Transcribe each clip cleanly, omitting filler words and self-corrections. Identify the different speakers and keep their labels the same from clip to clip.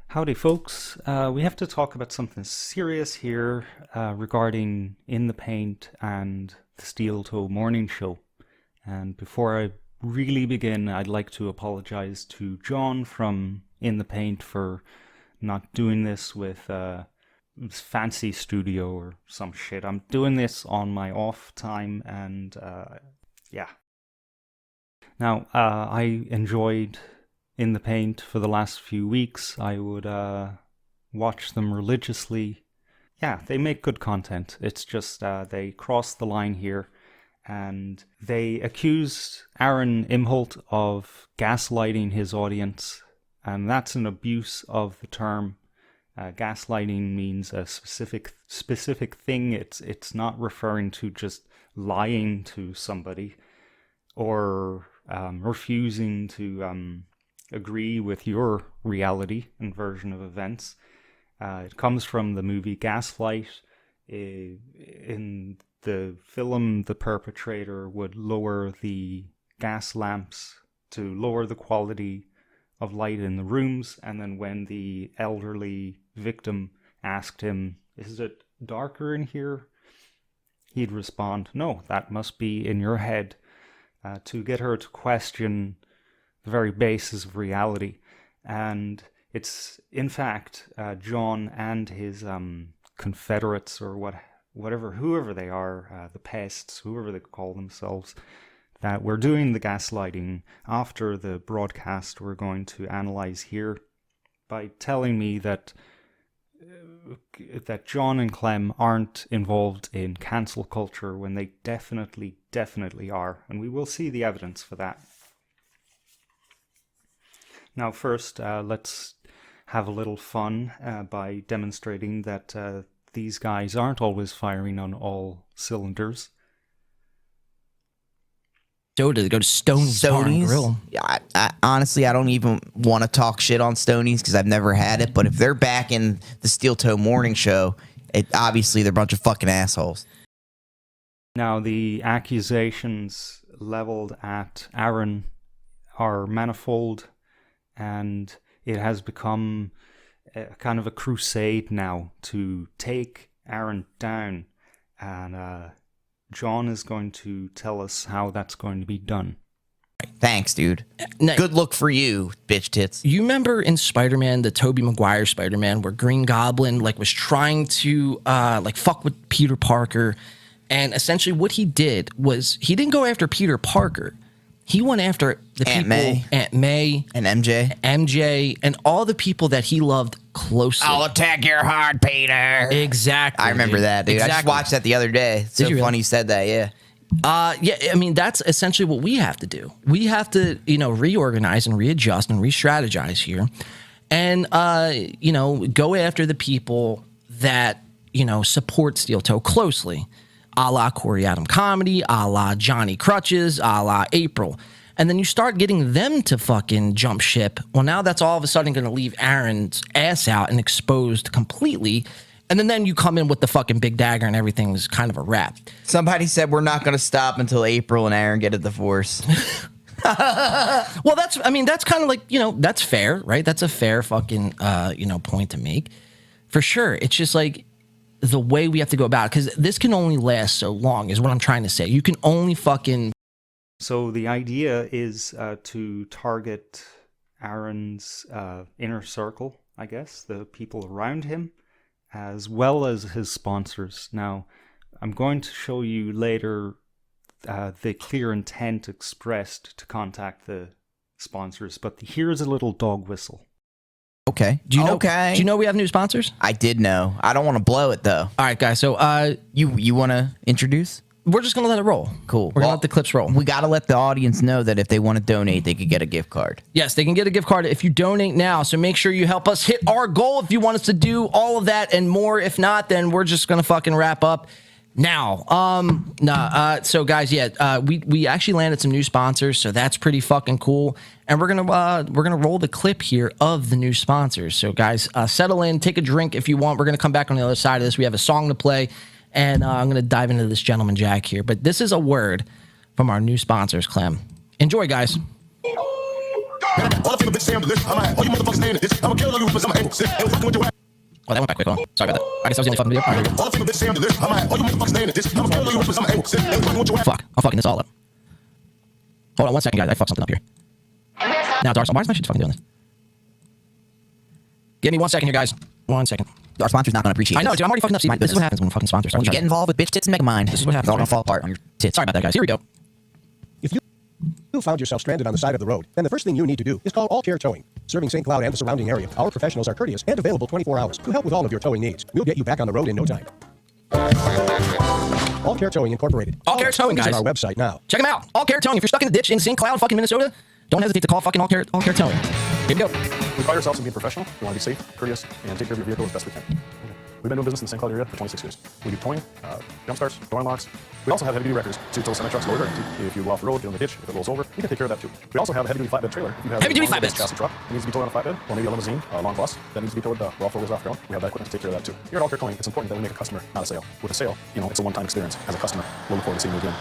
Speaker 1: Howdy, folks. We have to talk about something serious here regarding In the Paint and the Steel Toe Morning Show. And before I really begin, I'd like to apologize to John from In the Paint for not doing this with fancy studio or some shit. I'm doing this on my off time, and yeah. Now, I enjoyed In the Paint for the last few weeks. I would watch them religiously. Yeah, they make good content. It's just they crossed the line here, and they accused Aaron Imholt of gaslighting his audience, and that's an abuse of the term. Gaslighting means a specific thing. It's not referring to just lying to somebody or refusing to agree with your reality and version of events. It comes from the movie Gaslight. In the film, the perpetrator would lower the gas lamps to lower the quality of light in the rooms, and then when the elderly victim asked him, "Is it darker in here?" he'd respond, "No, that must be in your head," to get her to question the very basis of reality. And it's, in fact, John and his confederates, or whoever they are, the pests, whoever they call themselves, that we're doing the gaslighting after the broadcast we're going to analyze here, by telling me that John and Clem aren't involved in cancel culture when they definitely are, and we will see the evidence for that. Now first, let's have a little fun by demonstrating that these guys aren't always firing on all cylinders.
Speaker 2: Go to Stoney's Bar and Grill.
Speaker 3: I honestly, I don't even want to talk shit on Stoney's because I've never had it. But if they're back in the Steel Toe Morning Show, obviously they're a bunch of fucking assholes.
Speaker 1: Now, the accusations leveled at Aaron are manifold, and it has become kind of a crusade now to take Aaron down. And John is going to tell us how that's going to be done.
Speaker 3: Thanks, dude.
Speaker 2: Now,
Speaker 3: good look for you, bitch tits.
Speaker 2: You remember in Spider-Man, the Tobey Maguire Spider-Man, where Green Goblin was trying to fuck with Peter Parker, and essentially what he did was he didn't go after Peter Parker. He went after the Aunt May,
Speaker 3: and
Speaker 2: MJ, and all the people that he loved closely.
Speaker 3: I'll attack your heart, Peter.
Speaker 2: Exactly.
Speaker 3: I remember that, dude.
Speaker 2: Exactly.
Speaker 3: I just watched that the other day. It's so funny you said that, yeah.
Speaker 2: Yeah, I mean, that's essentially what we have to do. We have to, reorganize and readjust and re-strategize here, and, go after the people that, support Steel Toe closely. A la Corey Adam Comedy, a la Johnny Crutches, a la April. And then you start getting them to fucking jump ship. Well, now that's all of a sudden going to leave Aaron's ass out and exposed completely. And then you come in with the fucking big dagger and everything was kind of a wrap.
Speaker 3: Somebody said we're not going to stop until April and Aaron get a divorce.
Speaker 2: Well, that's kind of that's fair, right? That's a fair fucking, point to make. For sure. It's just the way we have to go about it, because this can only last so long, is what I'm trying to say. You can only fucking...
Speaker 1: So the idea is to target Aaron's inner circle, I guess, the people around him, as well as his sponsors. Now, I'm going to show you later the clear intent expressed to contact the sponsors, but here's a little dog whistle.
Speaker 3: Okay.
Speaker 2: Do you know we have new sponsors?
Speaker 3: I did know. I don't want to blow it though.
Speaker 2: All right, guys. So
Speaker 3: you want to introduce?
Speaker 2: We're just gonna let it roll.
Speaker 3: Cool.
Speaker 2: We're gonna let the clips roll.
Speaker 3: We got to let the audience know that if they want to donate, they could get a gift card.
Speaker 2: Yes, they can get a gift card if you donate now. So make sure you help us hit our goal if you want us to do all of that and more. If not, then we're just gonna fucking wrap up now. So guys, we actually landed some new sponsors, so that's pretty fucking cool. And we're gonna roll the clip here of the new sponsors. So guys, settle in, take a drink if you want. We're gonna come back on the other side of this. We have a song to play, and I'm gonna dive into this gentleman Jack here. But this is a word from our new sponsors, Clem. Enjoy, guys.
Speaker 4: Go! Man, I got all the female bitches say I'm delicious. I'm all you motherfuckers stay in the ditch. I'ma kill all you because I'm an angle. Sick. Ain't fucking with your ass.
Speaker 2: Oh, that went back quick. Hold on. Sorry about that. I guess that was the only fucking video. All right, here we go.
Speaker 4: All the female bitches say I'm delicious. I'm all you motherfuckers stay in the ditch. I'ma kill all you because I'm an angle. Sick. Ain't fucking with your ass.
Speaker 2: Fuck. I'm fucking this all up. Hold on 1 second, guys. I fucked something up here. Now, Darcy, why is my shit fucking doing this? Give me 1 second here, guys. 1 second.
Speaker 3: Our sponsor's not going to appreciate
Speaker 2: I know,
Speaker 3: this.
Speaker 2: dude. I'm already fucking up. See, this is what happens when fucking sponsors start.
Speaker 3: When you get involved with bitch tits and Megamind,
Speaker 2: This is what happens,
Speaker 3: it's all going
Speaker 2: right?
Speaker 3: to fall apart on your tits.
Speaker 2: Sorry about that, guys. Here we go.
Speaker 5: If you found yourself stranded on the side of the road, then the first thing you need to do is call All Care Towing. Serving St. Cloud and the surrounding area, our professionals are courteous and available 24 hours to help with all of your towing needs. We'll get you back on the road in no time. All Care Towing Incorporated.
Speaker 2: All Care Towing,
Speaker 5: Visit
Speaker 2: guys.
Speaker 5: our website now.
Speaker 2: Check them out. All Care Towing. If you're stuck in the ditch in St. Cloud, fucking Minnesota, don't hesitate to call fucking All Care Towing. Here we go.
Speaker 6: We pride ourselves on being professional. We want to be safe, courteous, and take care of your vehicle as best we can. We've been doing business in the St. Cloud area for 26 years. We do towing, jump starts, door unlocks. We also have heavy-duty wreckers to tow semi-trucks lower warranty. If you go off the road, get in the ditch, if it rolls over, we can take care of that too. We also have a heavy-duty flatbed trailer. If you have
Speaker 2: Heavy-duty
Speaker 6: a long
Speaker 2: flatbeds.
Speaker 6: chassis truck that needs to be towed on a flatbed, or maybe a limousine, a long bus that needs to be towed where all four wheels off the ground, we have that equipment to take care of that too. Here at All Care Towing, it's important that we make a customer, not a sale. With a sale, it's a one-time experience. As a customer, we'll look forward to seeing you again.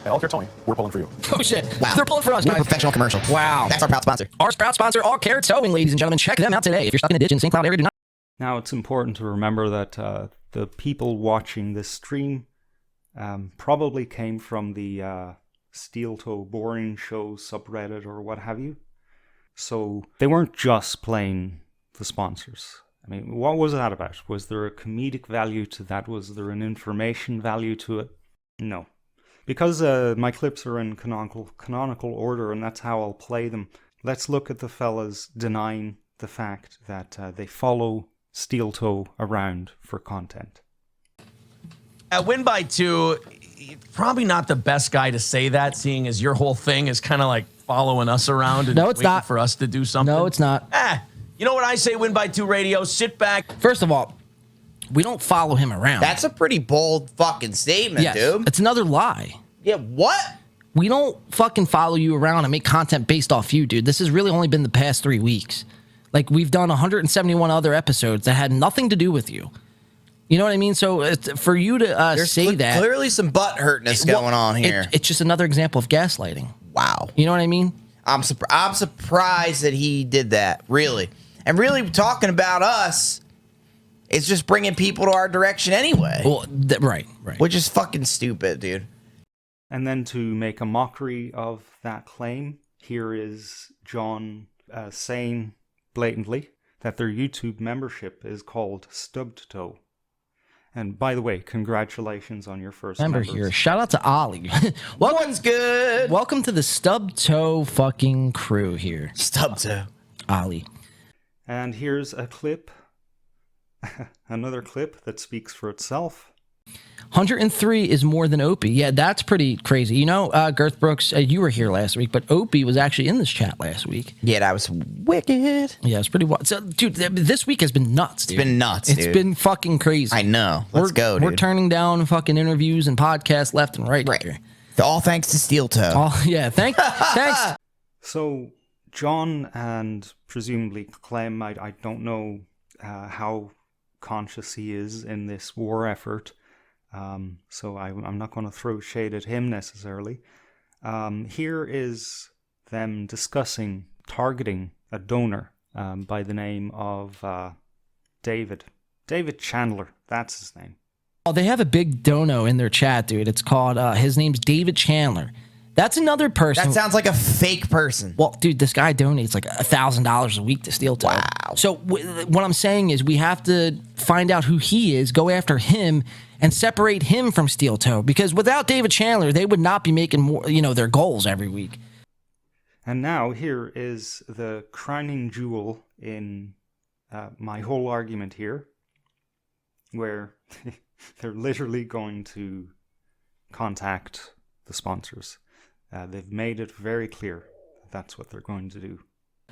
Speaker 6: At All Care Towing, we're pulling for you.
Speaker 2: Oh, shit.
Speaker 3: Wow.
Speaker 2: They're pulling for us,
Speaker 3: We're a
Speaker 2: guys.
Speaker 3: professional commercial.
Speaker 2: Wow.
Speaker 3: That's our proud sponsor.
Speaker 2: Our proud sponsor, All Care Towing, ladies and gentlemen. Check them out today. If you're stuck in a ditch in St. Cloud area, do not.
Speaker 1: Now, it's important to remember that the people watching this stream probably came from the Steel Toe Boring Show subreddit or what have you. So they weren't just playing the sponsors. I mean, what was that about? Was there a comedic value to that? Was there an information value to it? No. Because my clips are in canonical order and that's how I'll play them, let's look at the fellas denying the fact that they follow Steel Toe around for content.
Speaker 7: At Win by 2, probably not the best guy to say that, seeing as your whole thing is kind of like following us around and
Speaker 2: No, it's
Speaker 7: waiting
Speaker 2: not.
Speaker 7: for us to do something.
Speaker 2: No, it's not.
Speaker 7: You know what I say, Win by 2 Radio? Sit back.
Speaker 2: First of all, we don't follow him around.
Speaker 3: That's a pretty bold fucking statement,
Speaker 2: yes,
Speaker 3: dude.
Speaker 2: it's another lie.
Speaker 3: Yeah, what?
Speaker 2: We don't fucking follow you around and make content based off you, dude. This has really only been the past 3 weeks. Like, we've done 171 other episodes that had nothing to do with you. You know what I mean? So for you to
Speaker 3: There's
Speaker 2: say that...
Speaker 3: clearly some butt hurtness going on here.
Speaker 2: It's just another example of gaslighting.
Speaker 3: Wow.
Speaker 2: You know what I mean?
Speaker 3: I'm surprised that he did that, really. And really talking about us is just bringing people to our direction anyway.
Speaker 2: Well, right.
Speaker 3: Which is fucking stupid, dude.
Speaker 1: And then to make a mockery of that claim, here is John saying blatantly that their YouTube membership is called Stubbed Toe. And by the way, congratulations on your first
Speaker 2: Member
Speaker 1: members.
Speaker 2: here. Shout out to Ollie.
Speaker 3: One's good.
Speaker 2: Welcome to the Stubbed Toe fucking crew here.
Speaker 3: Stubbed Toe.
Speaker 2: Ollie.
Speaker 1: And here's a clip, another clip that speaks for itself.
Speaker 2: 103 is more than Opie. Yeah, that's pretty crazy. You know, Girth Brooks, you were here last week, but Opie was actually in this chat last week.
Speaker 3: Yeah, that was wicked.
Speaker 2: Yeah, it's pretty wild. So, dude, this week has been nuts, dude.
Speaker 3: It's been nuts,
Speaker 2: It's
Speaker 3: dude.
Speaker 2: been fucking crazy.
Speaker 3: I know. Let's go, dude.
Speaker 2: We're turning down fucking interviews and podcasts left and right. Here.
Speaker 3: All thanks to Steel Toe.
Speaker 2: Yeah, thanks.
Speaker 1: So, John and presumably Clem, I don't know how conscious he is in this war effort. So I'm not going to throw shade at him necessarily. Here is them discussing targeting a donor by the name of David Chandler. That's his name.
Speaker 2: Oh, they have a big dono in their chat, dude. It's called, his name's David Chandler. That's another person.
Speaker 3: That sounds like a fake person.
Speaker 2: Well, dude, this guy donates like $1,000 a week to Steel Toe.
Speaker 3: Wow.
Speaker 2: So what I'm saying is we have to find out who he is, go after him, and separate him from Steel Toe. Because without David Chandler, they would not be making more, their goals every week.
Speaker 1: And now here is the crowning jewel in my whole argument here, where they're literally going to contact the sponsors. They've made it very clear that's what they're going to do.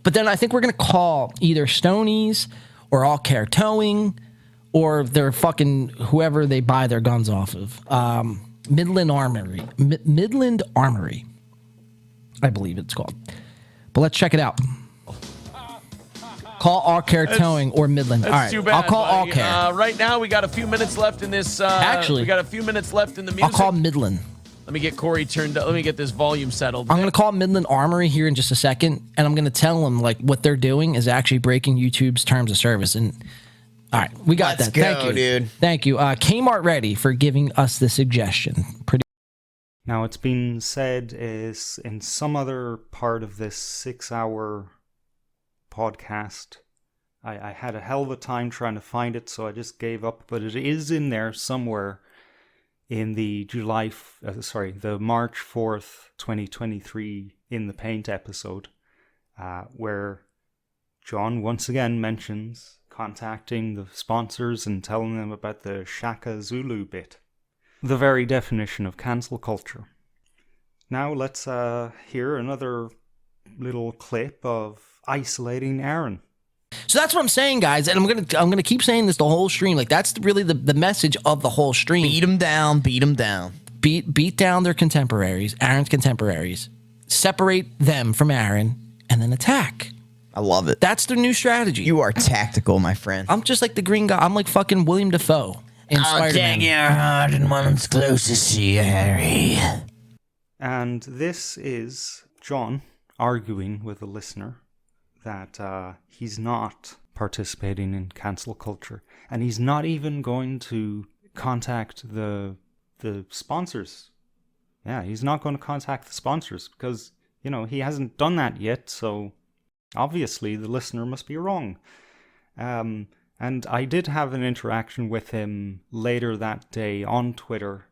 Speaker 2: But then I think we're going to call either Stonies or All Care Towing or their fucking whoever they buy their guns off of. Midland Armory. Midland Armory, I believe it's called. But let's check it out. Call All Care Towing or Midland. All right,
Speaker 7: Too bad,
Speaker 2: I'll call
Speaker 7: buddy.
Speaker 2: All Care.
Speaker 7: Right now, we got a few minutes left in this.
Speaker 2: Actually,
Speaker 7: we got a few minutes left in the music.
Speaker 2: I'll call Midland.
Speaker 7: Let me get Corey turned up. Let me get this volume settled.
Speaker 2: I'm going to call Midland Armory here in just a second, and I'm going to tell them like what they're doing is actually breaking YouTube's terms of service. And all right, we got
Speaker 3: Let's
Speaker 2: that.
Speaker 3: go,
Speaker 2: Thank you,
Speaker 3: dude.
Speaker 2: Thank you, Kmart Ready for giving us the suggestion. Pretty.
Speaker 1: Now, it's been said is in some other part of this 6-hour podcast. I had a hell of a time trying to find it, so I just gave up. But it is in there somewhere in the the March 4th, 2023 In the Paint episode, where John once again mentions contacting the sponsors and telling them about the Shaka Zulu bit. The very definition of cancel culture. Now let's hear another little clip of isolating Aaron.
Speaker 2: So that's what I'm saying, guys, and I'm gonna keep saying this the whole stream. Like that's really the message of the whole stream.
Speaker 3: Beat them down. Beat them down.
Speaker 2: Beat down their contemporaries, Aaron's contemporaries. Separate them from Aaron, and then attack.
Speaker 3: I love it.
Speaker 2: That's the new strategy.
Speaker 3: You are tactical, my friend.
Speaker 2: I'm just like the green guy. I'm like fucking William Dafoe in Spider-Man.
Speaker 3: your heart and one's closest to you, Harry.
Speaker 1: And this is John arguing with a listener that he's not participating in cancel culture, and he's not even going to contact the sponsors. Yeah, he's not going to contact the sponsors because, you know, he hasn't done that yet, so obviously the listener must be wrong. And I did have an interaction with him later that day on Twitter.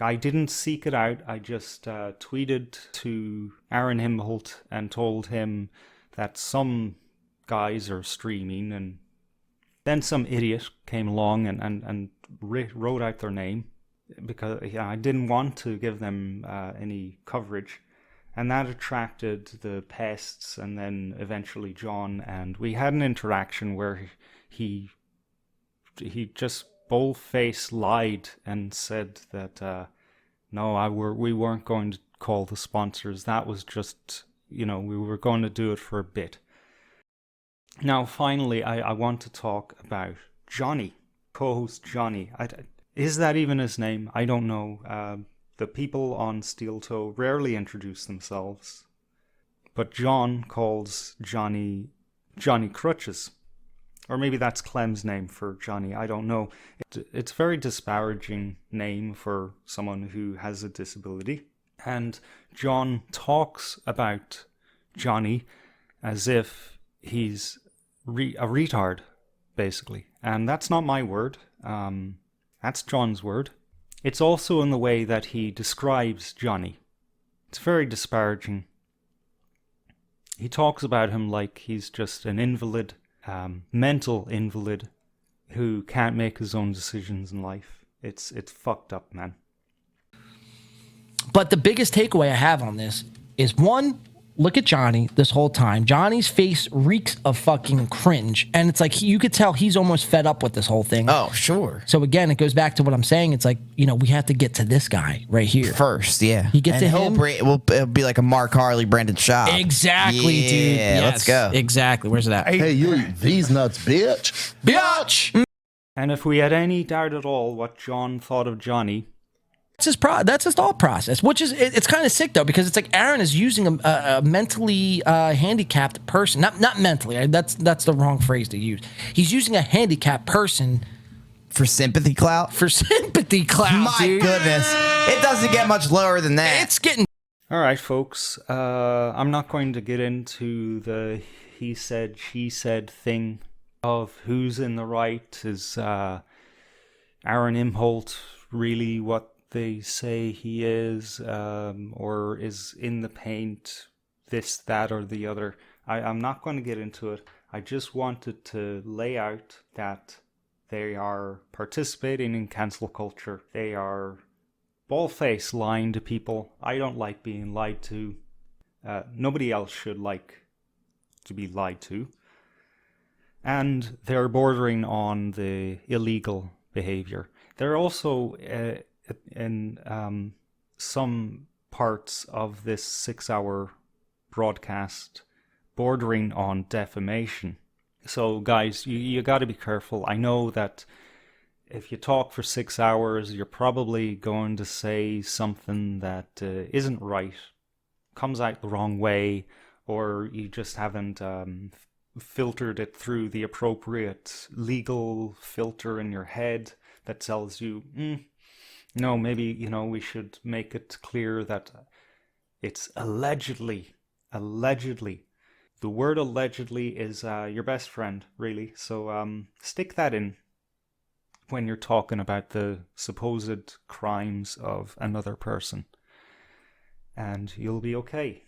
Speaker 1: I didn't seek it out. I just tweeted to Aaron Himholt and told him that some guys are streaming, and then some idiot came along and wrote out their name because I didn't want to give them any coverage. And that attracted the pests and then eventually John, and we had an interaction where he just bold-faced lied and said that no, we weren't going to call the sponsors. That was just, you know, we were going to do it for a bit. Now, finally, I want to talk about Johnny, co-host Johnny. Is that even his name? I don't know. The people on Steel Toe rarely introduce themselves, but John calls Johnny Crutches. Or maybe that's Clem's name for Johnny, I don't know. It's a very disparaging name for someone who has a disability. And John talks about Johnny as if he's a retard, basically. And that's not my word. That's John's word. It's also in the way that he describes Johnny. It's very disparaging. He talks about him like he's just an invalid, mental invalid who can't make his own decisions in life. It's fucked up, man.
Speaker 2: But the biggest takeaway I have on this is, one, look at Johnny this whole time. Johnny's face reeks of fucking cringe. And it's like, you could tell he's almost fed up with this whole thing.
Speaker 3: Oh, sure.
Speaker 2: So again, it goes back to what I'm saying. It's like, you know, we have to get to this guy right here.
Speaker 3: First, yeah.
Speaker 2: You get
Speaker 3: and
Speaker 2: to him.
Speaker 3: It'll be like a Mark Harley, Brandon Shaw.
Speaker 2: Exactly,
Speaker 3: yeah,
Speaker 2: dude. Yes,
Speaker 3: let's go.
Speaker 2: Exactly. Where's that?
Speaker 8: Hey, you eat these nuts, bitch.
Speaker 2: Bitch!
Speaker 1: And if we had any doubt at all what John thought of Johnny,
Speaker 2: That's his thought process, which is, it's kind of sick though, because it's like Aaron is using a mentally handicapped person, not mentally. That's the wrong phrase to use. He's using a handicapped person
Speaker 3: For sympathy clout?
Speaker 2: for sympathy clout.
Speaker 3: My
Speaker 2: dude.
Speaker 3: goodness. It doesn't get much lower than that.
Speaker 2: It's getting.
Speaker 1: all right, folks. I'm not going to get into the he said, she said thing of who's in the right. Is Aaron Imholt really what they say he is, or is In the Paint this, that, or the other? I'm not going to get into it. I just wanted to lay out that they are participating in cancel culture. They are bald-faced lying to people. I don't like being lied to. Nobody else should like to be lied to. And they're bordering on the illegal behavior. They're also in some parts of this 6-hour broadcast bordering on defamation. So guys, you got to be careful. I know that if you talk for 6 hours, you're probably going to say something that isn't right, comes out the wrong way, or you just haven't filtered it through the appropriate legal filter in your head that tells you, no, maybe, we should make it clear that it's allegedly. Allegedly. The word allegedly is your best friend, really. So stick that in when you're talking about the supposed crimes of another person, and you'll be okay.